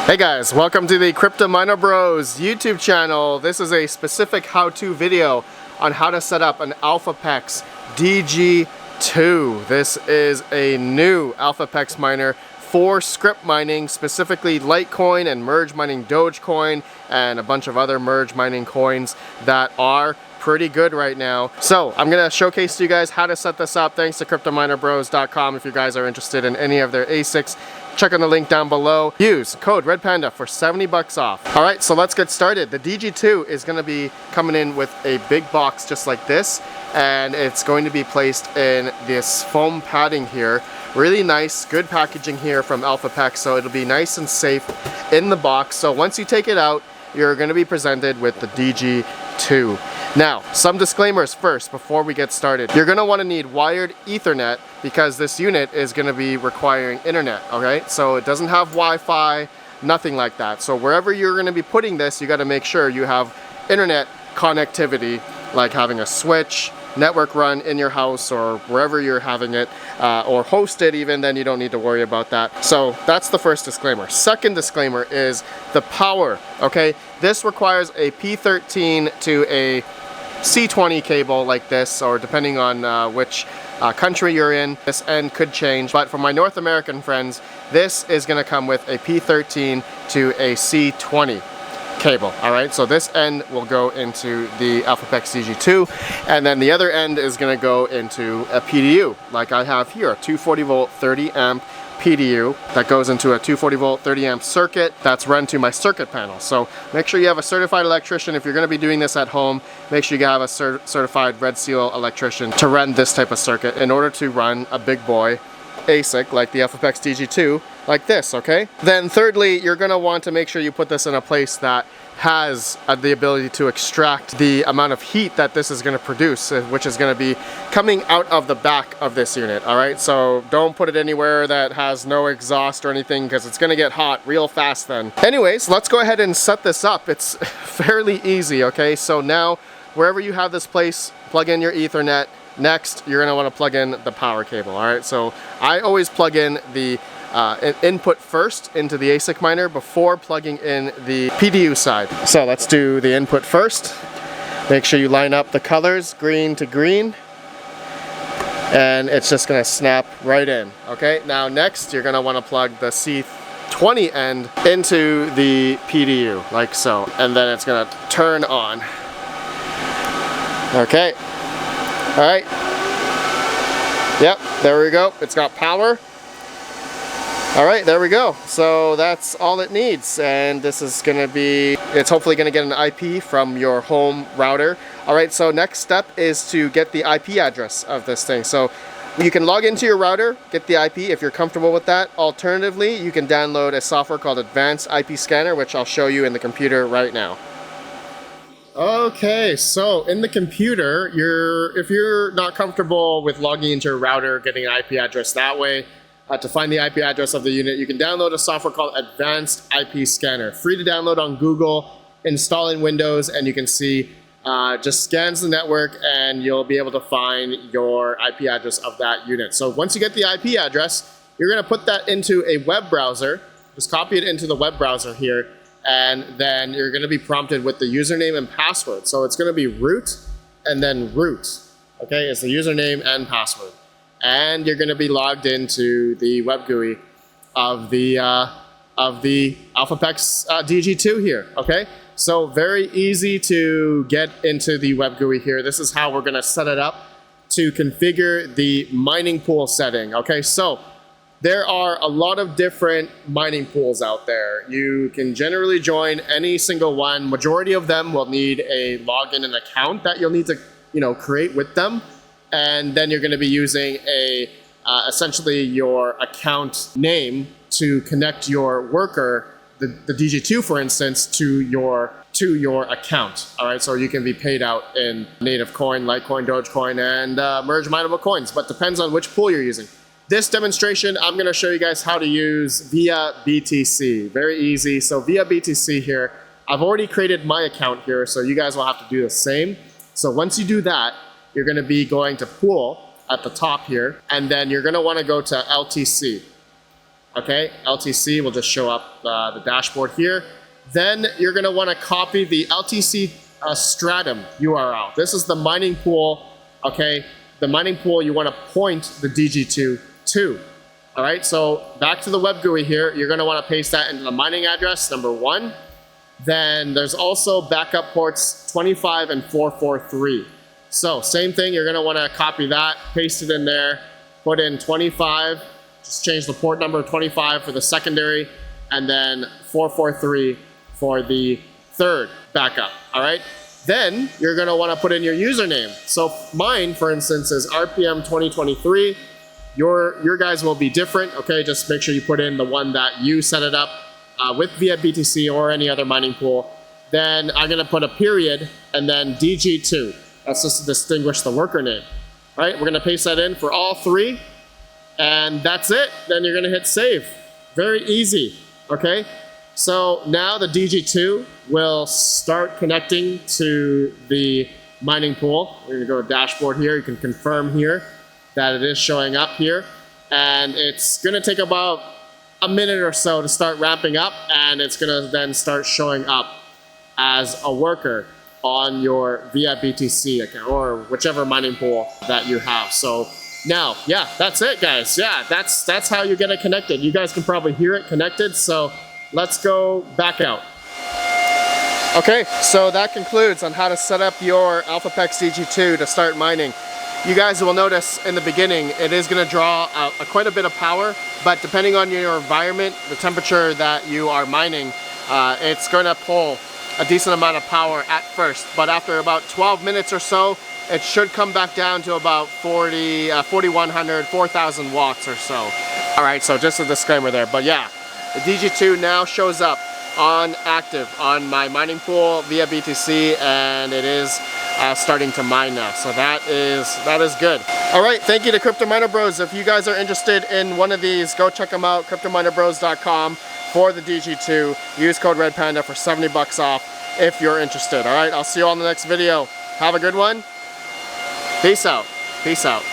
Hey guys, welcome to the CryptoMinerBros YouTube channel. This is a specific how-to video on how to set up an Elphapex DG2. This is a new Elphapex miner for script mining, specifically Litecoin and merge mining Dogecoin and a bunch of other merge mining coins that are pretty good right now. So I'm gonna showcase to you guys how to set this up thanks to CryptoMinerBros.com. If you guys are interested in any of their ASICs, check on the link down below. Use code REDPANDA for 70 bucks off. All right, so let's get started. The DG2 is gonna be coming in with a big box just like this, and it's going to be placed in this foam padding here. Really nice, good packaging here from Elphapex, so it'll be nice and safe in the box. So once you take it out, you're gonna be presented with the DG2. Now, some disclaimers first before we get started. You're gonna wanna need wired Ethernet because this unit is gonna be requiring internet, okay? So it doesn't have Wi-Fi, nothing like that. So wherever you're gonna be putting this, you gotta make sure you have internet connectivity, like having a switch, network run in your house or wherever you're having it, or hosted even, then you don't need to worry about that. So that's the first disclaimer. Second disclaimer is the power, okay? This requires a P13 to a C20 cable like this, or depending on which country you're in, this end could change. But for my North American friends, this is gonna come with a P13 to a C20 cable. All right, so this end will go into the Elphapex DG2, and then the other end is going to go into a PDU, like I have here, a 240 volt 30 amp PDU that goes into a 240 volt 30 amp circuit that's run to my circuit panel. So make sure you have a certified electrician. If you're going to be doing this at home, make sure you have a certified Red Seal electrician to run this type of circuit in order to run a big boy ASIC like the Elphapex DG2 like this, okay? Then thirdly, you're gonna want to make sure you put this in a place that has the ability to extract the amount of heat that this is gonna produce, which is gonna be coming out of the back of this unit, all right? So don't put it anywhere that has no exhaust or anything because it's gonna get hot real fast then. Anyways, let's go ahead and set this up. It's fairly easy, okay? So now, wherever you have this place, plug in your Ethernet. Next, you're gonna wanna plug in the power cable, all right? So I always plug in the input first into the ASIC miner before plugging in the PDU side. So let's do the input first. Make sure you line up the colors, green to green, and it's just gonna snap right in, okay? Now next, you're gonna wanna plug the C20 end into the PDU, like so, and then it's gonna turn on. Okay. All right, yep, there we go, it's got power. All right, there we go. So that's all it needs, and this is gonna be, it's hopefully gonna get an IP from your home router. All right, so next step is to get the IP address of this thing. So you can log into your router, get the IP if you're comfortable with that. Alternatively, you can download a software called Advanced IP Scanner, which I'll show you in the computer right now. Okay, so in the computer, if you're not comfortable with logging into your router, getting an IP address that way, to find the IP address of the unit, you can download a software called Advanced IP Scanner. Free to download on Google, install in Windows, and you can see just scans the network and you'll be able to find your IP address of that unit. So once you get the IP address, you're gonna put that into a web browser. Just copy it into the web browser here, and then you're gonna be prompted with the username and password. So it's gonna be root and then root, okay? It's the username and password. And you're gonna be logged into the web GUI of the Elphapex DG2 here, okay? So very easy to get into the web GUI here. This is how we're gonna set it up to configure the mining pool setting, okay? So there are a lot of different mining pools out there. You can generally join any single one. Majority of them will need a login and account that you'll need to, create with them. And then you're going to be using essentially your account name to connect your worker, the DG2 for instance, to your account. All right, so you can be paid out in native coin, Litecoin, Dogecoin, and merge mineable coins, but depends on which pool you're using. This demonstration, I'm going to show you guys how to use via BTC. Very easy. So via BTC here, I've already created my account here, so you guys will have to do the same. So once you do that, you're going to be going to pool at the top here, and then you're going to want to go to LTC. Okay, LTC will just show up the dashboard here. Then you're going to want to copy the LTC stratum URL. This is the mining pool, okay? The mining pool you want to point the DG2 to. All right, so back to the web GUI here. You're going to want to paste that into the mining address, number 1. Then there's also backup ports 25 and 443. So same thing, you're going to want to copy that, paste it in there, put in 25, just change the port number 25 for the secondary, and then 443 for the third backup, all right? Then you're going to want to put in your username. So mine, for instance, is RPM 2023. Your guys will be different, okay? Just make sure you put in the one that you set it up with via BTC or any other mining pool. Then I'm going to put a period and then DG2. That's just to distinguish the worker name. All right, we're going to paste that in for all 3. And that's it. Then you're going to hit save. Very easy, okay? So now the DG2 will start connecting to the mining pool. We're going to go to dashboard here. You can confirm here that it is showing up here. And it's going to take about a minute or so to start ramping up, and it's going to then start showing up as a worker on your via BTC account or whichever mining pool that you have. So now, yeah, that's it, guys. Yeah, that's how you get it connected. You guys can probably hear it connected, so let's go back out. Okay, so that concludes on how to set up your Elphapex DG2 to start mining. You guys will notice in the beginning it is going to draw quite a bit of power, but depending on your environment, the temperature that you are mining, it's going to pull a decent amount of power at first, but after about 12 minutes or so, it should come back down to about 4,100, 4,000 watts or so. All right, so just a disclaimer there, but yeah, the DG2 now shows up on active on my mining pool via BTC, and it is starting to mine now, so that is good. All right, thank you to CryptoMinerBros. If you guys are interested in one of these, go check them out, CryptoMinerBros.com for the DG2. Use code RedPanda for 70 bucks off if you're interested. All right, I'll see you all in the next video. Have a good one. Peace out. Peace out.